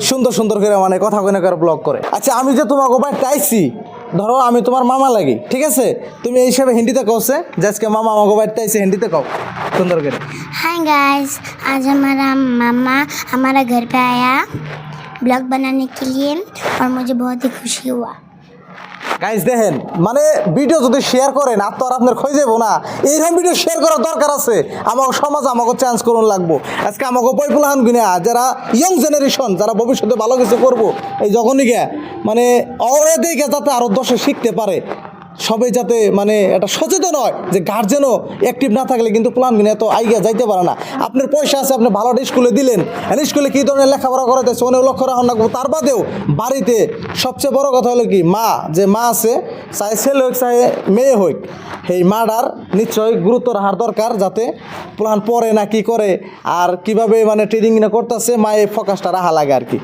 সুন্দর সুন্দর করে মানে কথা কইনা করে ব্লগ করে। আচ্ছা আমি যে তোমাকে বাড়িতে আইছি, ধরো আমি তোমার মামা লাগি, ঠিক আছে? তুমি এই হিসাবে হিন্দিতে কওছে যে আজকে মামা আমাকে বাড়িতে আইছে, হিন্দিতে কও সুন্দর করে। हाय गाइस, आज हमारा मामा हमारा घर पे आया ब्लॉग बनाने के लिए और मुझे बहुत ही खुशी हुआ। গাইস দেখেন, মানে ভিডিও যদি শেয়ার করেন আর তো আর আপনার খোঁজ যাবো না, এইরকম ভিডিও শেয়ার করার দরকার আছে। আমাকে সমাজ আমাকে চান্স করুন লাগবো। আজকে আমাকে বইপুলাহান কিনা যারা ইয়ং জেনারেশন, যারা ভবিষ্যতে ভালো কিছু করবো, এই যখনই গিয়া মানে অরে দেখে যাতে আরও দশে শিখতে পারে, সবাই যাতে মানে এটা সচেতন হয় যে গার্জেনও অ্যাক্টিভ না থাকলে কিন্তু প্ল্যান কিনে এত আইগা যাইতে পারে না। আপনার পয়সা আছে, আপনি ভালো স্কুলে দিলেন, স্কুলে কী ধরনের লেখাপড়া করাতেছে অনেক লক্ষ্য রাখুন রাখবো। তার বাদেও বাড়িতে সবচেয়ে বড় কথা হলো কি, মা যে মা আছে, চাই ছেলে হোক চাই মেয়ে হোক, এই মাটার নিশ্চয়ই গুরুত্ব রাখার দরকার, যাতে প্ল্যান পড়ে না কি করে আর কিভাবে মানে ট্রেনিং করতেছে, মায়ের ফোকাসটা রাখা লাগে আর কি।